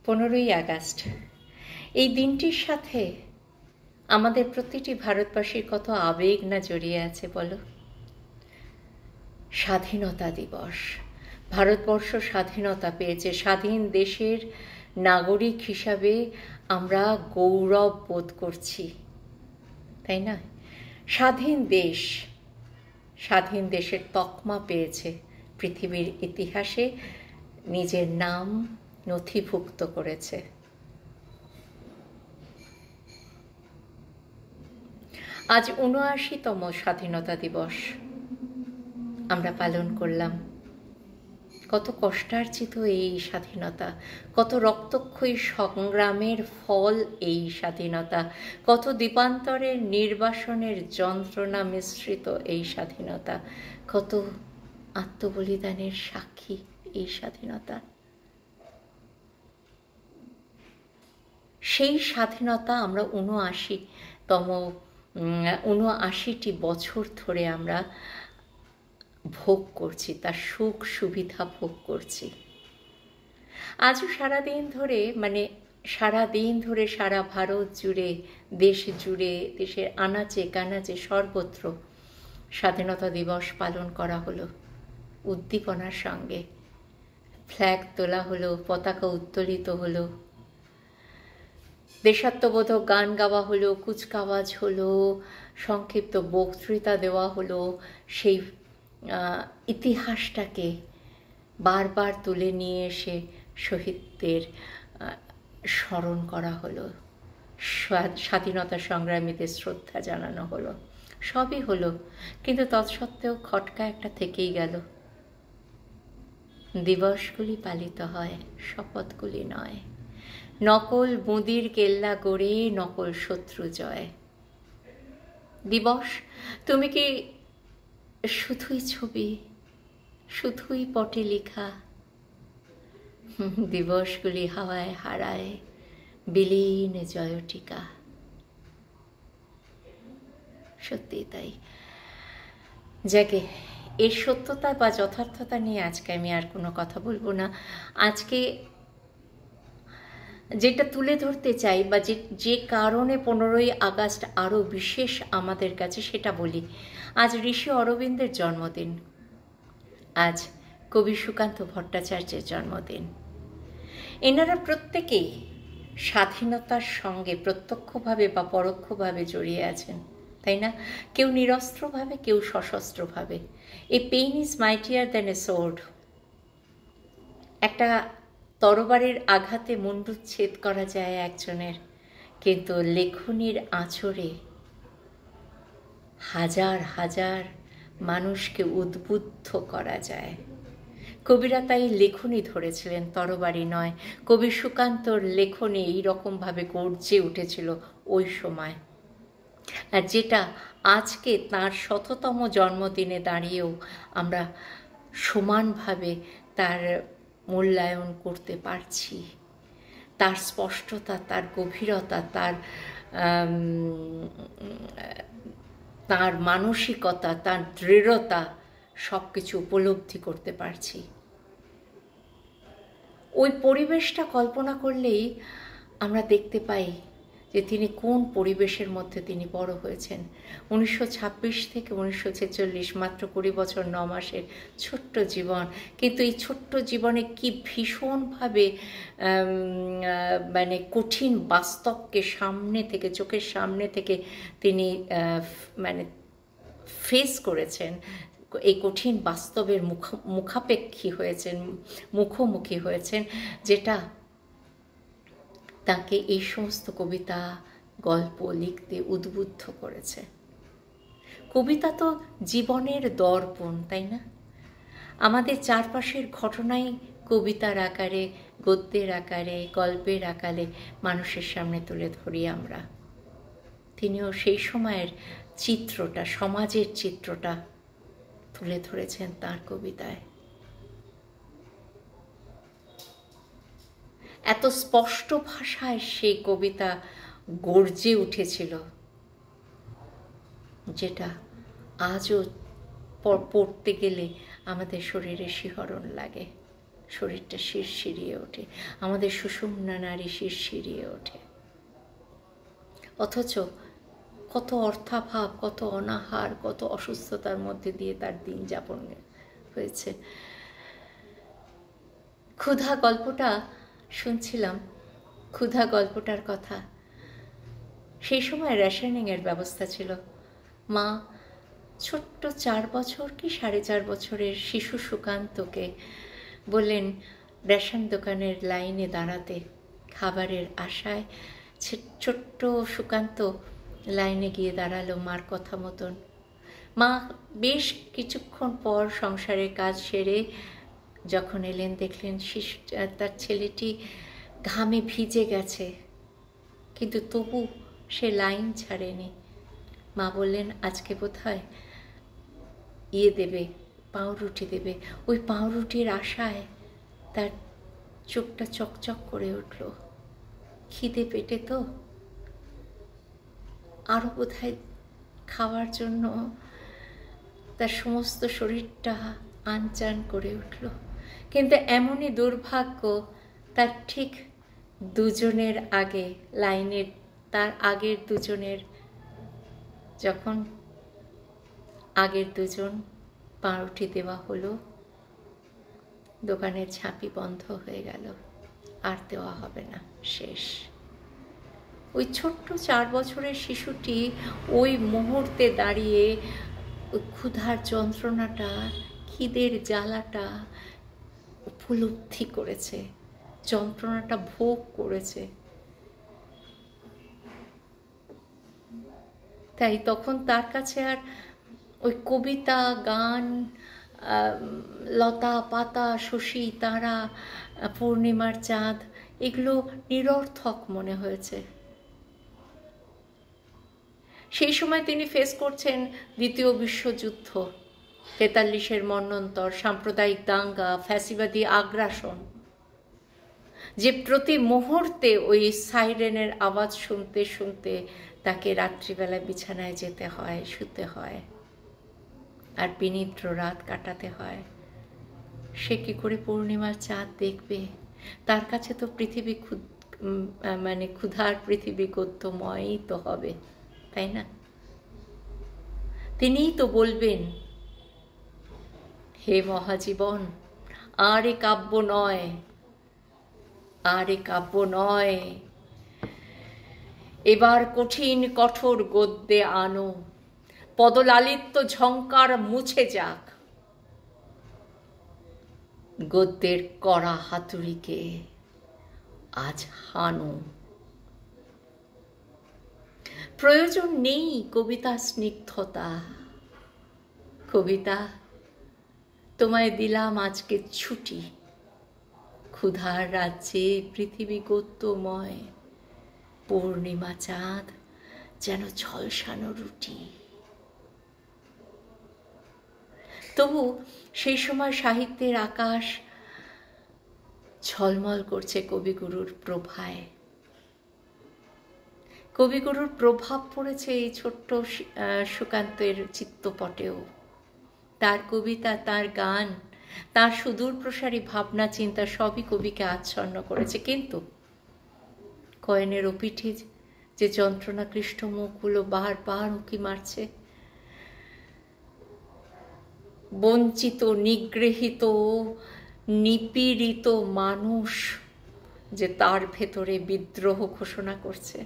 15ই August এই দিনটির সাথে আমাদের প্রতিটি ভারতবাসীর কত আবেগ না জড়িয়ে আছে বলো। স্বাধীনতা দিবস, ভারতবর্ষ স্বাধীনতা পেয়েছে। স্বাধীন দেশের নাগরিক হিসাবে আমরা গৌরব বোধ করছি, তাই না? স্বাধীন দেশ, স্বাধীন দেশের তকমা পেয়েছে, পৃথিবীর ইতিহাসে নিজের নাম নথিভুক্ত করেছে। আজ ৭৯তম স্বাধীনতা দিবস আমরা পালন করলাম। কত কষ্টার্জিত এই স্বাধীনতা, কত রক্তক্ষয়ী সংগ্রামের ফল এই স্বাধীনতা, কত দ্বীপান্তরের নির্বাসনের যন্ত্রণা মিশ্রিত এই স্বাধীনতা, কত আত্মবলিদানের সাক্ষী এই স্বাধীনতা। সেই স্বাধীনতা আমরা ৭৯টি বছর ধরে আমরা ভোগ করছি, তার সুখ সুবিধা ভোগ করছি। আজও সারাদিন ধরে সারা ভারত জুড়ে, দেশ জুড়ে, দেশের আনাচে কানাচে সর্বত্র স্বাধীনতা দিবস পালন করা হলো উদ্দীপনার সঙ্গে। ফ্ল্যাগ তোলা হলো, পতাকা উত্তোলিত হলো, দেশাত্মবোধক গান গাওয়া হলো, কুচকাওয়াজ হলো, সংক্ষিপ্ত বক্তৃতা দেওয়া হলো। সেই ইতিহাসটাকে বারবার তুলে নিয়ে এসে শহীদদের স্মরণ করা হলো, স্বাধীনতা সংগ্রামীদের শ্রদ্ধা জানানো হলো। সবই হলো, কিন্তু তৎসত্ত্বেও খটকা একটা থেকেই গেল। দিবসগুলি পালিত হয়, শপথগুলি নয়। নকল মুদির কেল্লা গড়ে নকল শত্রু জয়। দিবস, তুমি কি শুধুই ছবি, শুধুই পটে লেখা? দিবসগুলি হাওয়ায় হারায় বিলীন জয়টিকা। সত্যি তাই। যাকে এর সত্যতা বা যথার্থতা নিয়ে আজকে আমি আর কোনো কথা বলবো না। আজকে যেটা তুলে ধরতে চাই বা যে কারণে 15ই আগস্ট আরও বিশেষ আমাদের কাছে, সেটা বলি। আজ ঋষি অরবিন্দের জন্মদিন, আজ কবি সুকান্ত ভট্টাচার্যের জন্মদিন। এনারা প্রত্যেকেই স্বাধীনতার সঙ্গে প্রত্যক্ষভাবে বা পরোক্ষভাবে জড়িয়ে আছেন, তাই না? কেউ নিরস্ত্রভাবে, কেউ সশস্ত্রভাবে। A pen is mightier than a sword. একটা তরবারির আঘাতে মুণ্ডচ্ছেদ করা যায় একজনের, কিন্তু লেখনির আঁচড়ে হাজার হাজার মানুষকে উদ্বুদ্ধ করা যায়। কবিরা তাই লেখনি ধরেছিলেন, তরবারি নয়। কবি সুকান্তর লেখনি এইরকমভাবে গর্জে উঠেছিল ওই সময়, আর যেটা আজকে তাঁর ১০০তম জন্মদিনে দাঁড়িয়েও আমরা সমানভাবে তার মূল্যায়ন করতে পারছি। তার স্পষ্টতা, তার গভীরতা, তার মানসিকতা, তার দৃঢ়তা, সব কিছু উপলব্ধি করতে পারছি। ওই পরিবেশটা কল্পনা করলেই আমরা দেখতে পাই যে তিনি কোন পরিবেশের মধ্যে তিনি বড় হয়েছেন। 1926 থেকে 1946, মাত্র 20 বছর 9 মাসের ছোট্ট জীবন, কিন্তু এই ছোট্ট জীবনে কি ভীষণভাবে কঠিন বাস্তবকে চোখের সামনে থেকে তিনি ফেস করেছেন। এই কঠিন বাস্তবের মুখোমুখি হয়েছেন, যেটা তাকে এই সমস্ত কবিতা গল্প লিখতে উদ্বুদ্ধ করেছে। কবিতা তো জীবনের দর্পণ, তাই না? আমাদের চারপাশের ঘটনাই কবিতার আকারে, গদ্যের আকারে, গল্পের আকারে মানুষের সামনে তুলে ধরি আমরা। তিনিও সেই সময়ের চিত্রটা, সমাজের চিত্রটা তুলে ধরেছেন তাঁর কবিতায়। এত স্পষ্ট ভাষায় সেই কবিতা গর্জে উঠেছিল, যেটা আজও পড়তে গেলে আমাদের শরীরে শিহরণ লাগে। শরীরটা শিরশিরিয়ে ওঠে, আমাদের সুষুম্না নাড়ি শিরশিরিয়ে ওঠে। অথচ কত অর্থাভাব, কত অনাহার, কত অসুস্থতার মধ্যে দিয়ে তার দিন যাপন হয়েছে। ক্ষুধা গল্পটা শুনছিলাম, ক্ষুধা গল্পটার কথা। সেই সময় রেশনিংয়ের ব্যবস্থা ছিল। মা ছোট্ট 4 বছর কি 4.5 বছরের শিশু সুকান্তকে বললেন রেশন দোকানের লাইনে দাঁড়াতে খাবারের আশায়। ছোট্ট সুকান্ত লাইনে গিয়ে দাঁড়ালো মার কথা মতন। মা বেশ কিছুক্ষণ পর সংসারের কাজ সেরে যখন এলেন, দেখলেন তার ছেলেটি ঘামে ভিজে গেছে, কিন্তু তবু সে লাইন ছাড়েনি। মা বললেন আজকে বোধহয় দেবে, পাউরুটি দেবে। ওই পাউরুটির আশায় তার চোখটা চকচক করে উঠল। খিদে পেটে তো আরও বোধহয় খাওয়ার জন্য তার সমস্ত শরীরটা আনচান করে উঠল। কিন্তু এমনই দুর্ভাগ্য, তার ঠিক দুজনের আগে লাইনের, তার আগের দুজনের, যখন আগের দুজন পাউরুটি দেওয়া হলো, দোকানের ঝাঁপি বন্ধ হয়ে গেল, আর দেওয়া হবে না, শেষ। ওই ছোট্ট 4 বছরের শিশুটি ওই মুহূর্তে দাঁড়িয়ে ওই ক্ষুধার যন্ত্রণাটা, খিদের জ্বালাটা উপলব্ধি করেছে, যন্ত্রণাটা ভোগ করেছে। তাই তখন তার কাছে আর ওই কবিতা, গান, লতা পাতা, শশী তারা, পূর্ণিমার চাঁদ, এগুলো নিরর্থক মনে হয়েছে। সেই সময় তিনি ফেস করছেন দ্বিতীয় বিশ্বযুদ্ধ, 43-এর মন্বন্তর, সাম্প্রদায়িক দাঙ্গা, ফ্যাসিবাদী আগ্রাসন, যে প্রতি মুহূর্তে ওই সাইরেনের আওয়াজ শুনতে শুনতে তাকে রাত্রিবেলায় বিছানায় যেতে হয়, শুতে হয়, আর বিনিদ্র রাত কাটাতে হয়। সে কি করে পূর্ণিমার চাঁদ দেখবে? তার কাছে তো পৃথিবী মানে ক্ষুধার পৃথিবী গদ্যময়ই তো হবে, তাই না? তিনিই তো বলবেন, হে মহাজীবন, আর এ কাব্য নয়, আর এ কাব্য নয়, এবার কঠিন কঠোর গদ্যে আনো, পদলালিত্য ঝঙ্কার মুছে যাক, গদ্যের কড়া হাতুড়িকে আজ হানো। প্রয়োজন নেই কবিতা স্নিগ্ধতা। কবিতা, তোমায় দিলাম আজকে ছুটি, ক্ষুধার রাজ্যে পৃথিবী গদ্যময়, পূর্ণিমা চাঁদ যেন ঝলসানো রুটি। তবু সেই সময় সাহিত্যের আকাশ ঝলমল করছে কবিগুরুর প্রভায়। কবিগুরুর প্রভাব পড়েছে এই ছোট্ট সুকান্তের চিত্তপটেও। তার কবিতা, তার গান, তার সুদূর প্রসারী ভাবনা চিন্তা সবই কবিকে আচ্ছন্ন করেছে। কিন্তু কয়েনের ওপিঠে যে যন্ত্রণাক্লিষ্ট মুখগুলো বারবার উঁকি মারছে, বঞ্চিত, নিগৃহীত, নিপীড়িত মানুষ যে তার ভেতরে বিদ্রোহ ঘোষণা করছে,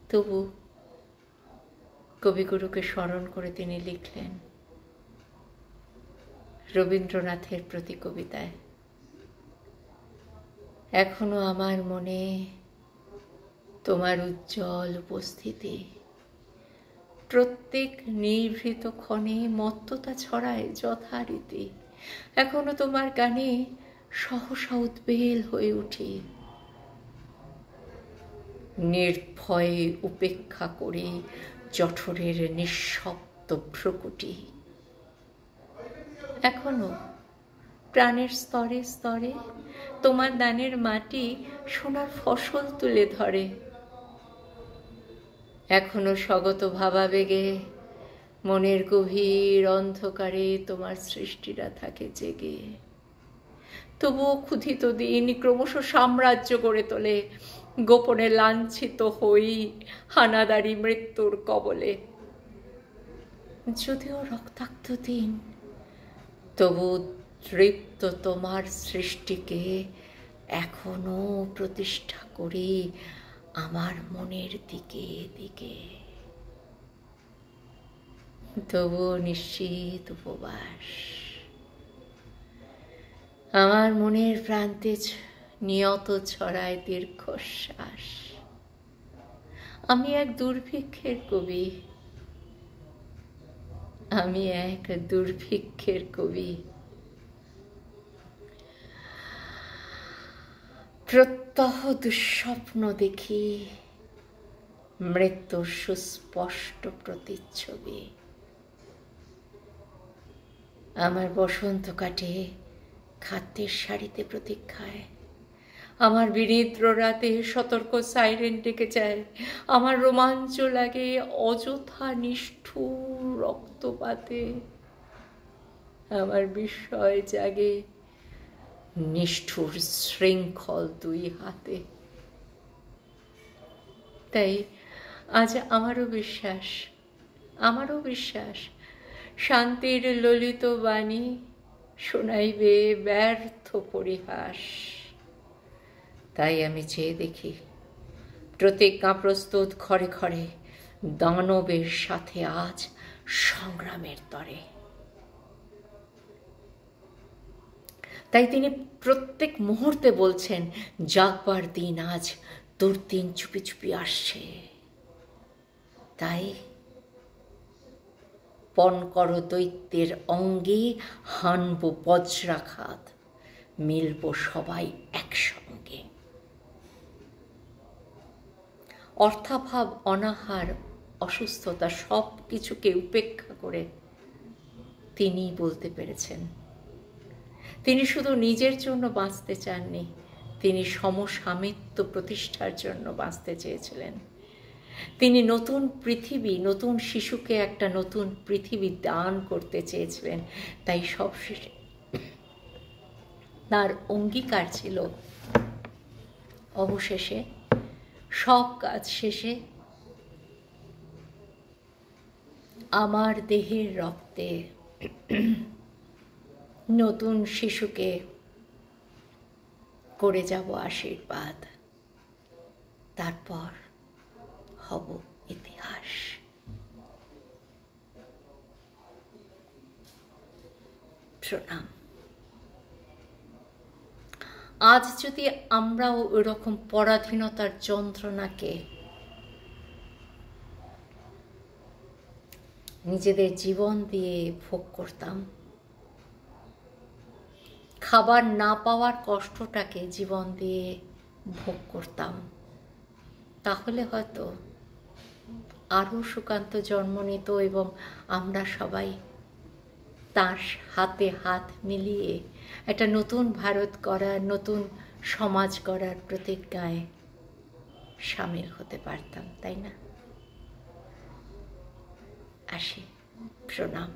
তবু কবিগুরুকে স্মরণ করে তিনি লিখলেন রবীন্দ্রনাথের প্রতি কবিতায়, এখনো আমার মনে তোমার উজ্জ্বল উপস্থিতি, প্রত্যেক নিভৃত ক্ষণে মত্ততা ছড়ায় যথারীতি, এখনো তোমার গানে সহসা উদ্বেল হয়ে উঠি, নির্ভয়ে উপেক্ষা করে জঠরের নিঃশব্দ ভ্রুকুটি। এখনো প্রাণের স্তরে স্তরে তোমার দানের মাটি সোনার ফসল তুলে ধরে, এখনো স্বগত ভাবাবেগে মনের গভীর অন্ধকারে তোমার সৃষ্টিরা থাকে জেগে, তবুও ক্ষুধিত দিন ক্রমশ সাম্রাজ্য গড়ে তোলে, গোপনে লাঞ্ছিত হই হানাদারি মৃত্যুর কবলে। যদিও রক্তাক্ত দিন, তবু তৃপ্ত তোমার সৃষ্টিকে এখনো প্রতিষ্ঠা করি আমার মনের দিকে দিকে। তবুও নিশ্চিত উপবাস, আমার মনের প্রান্তে নিয়ত ছড়ায় দীর্ঘশ্বাস। আমি এক দুর্ভিক্ষের কবি, আমি এক দুর্ভিক্ষের কবি। প্রত্যহ দুঃস্বপ্ন দেখি, মৃত্যুর সুস্পষ্ট প্রতিচ্ছবি। আমার বসন্ত কাটে খাদ্যের সারিতে প্রতীক্ষায়, আমার বিনিদ্র রাতে সতর্ক সাইরেন ডেকে যায়, আমার রোমাঞ্চ লাগে অযথা নিষ্ঠুর রক্তপাতে, আমার বিস্ময় জাগে নিষ্ঠুর শৃঙ্খল দুই হাতে। তাই আজ আমারও বিশ্বাস শান্তির ললিত বাণী শোনাইবে ব্যর্থ পরিহাস। তাই আমি চেয়ে দেখি প্রতিজ্ঞা প্রস্তুত ঘরে ঘরে, দানবের সাথে আজ সংগ্রামের তরে। তাই তিনি প্রত্যেক মুহূর্তে বলছেন, জাগবার দিন আজ, দুর্দিন চুপি চুপি আসছে। তাই পণ কর দৈত্যের অঙ্গে, হানব বজ্রাঘাত, মিলব সবাই একসঙ্গে। অর্থাভাব, অনাহার, অসুস্থতা সব কিছুকে উপেক্ষা করে তিনি বলতে পেরেছেন। তিনি শুধু নিজের জন্য বাঁচতে চাননি, তিনি সমসামিত্ব প্রতিষ্ঠার জন্য বাঁচতে চেয়েছিলেন। তিনি নতুন পৃথিবী, নতুন শিশুকে একটা নতুন পৃথিবী দান করতে চেয়েছিলেন। তাই সবশেষে তার অঙ্গীকার ছিল, অবশেষে সব কাজ শেষে আমার দেহের রক্তে নতুন শিশুকে করে যাব আশীর্বাদ, তারপর হব ইতিহাস। প্রণাম। আজ যদি আমরাও ওইরকম পরাধীনতার যন্ত্রণাকে নিজেদের জীবন দিয়ে ভোগ করতাম, খাবার না পাওয়ার কষ্টটাকে জীবন দিয়ে ভোগ করতাম, তাহলে হয়তো আরও সুকান্ত জন্ম নিত এবং আমরা সবাই তার হাতে হাত মিলিয়ে একটা নতুন ভারত গড়ার, নতুন সমাজ গড়ার প্রতিজ্ঞায় সামিল হতে পারতাম, তাই না? আসি, প্রণাম।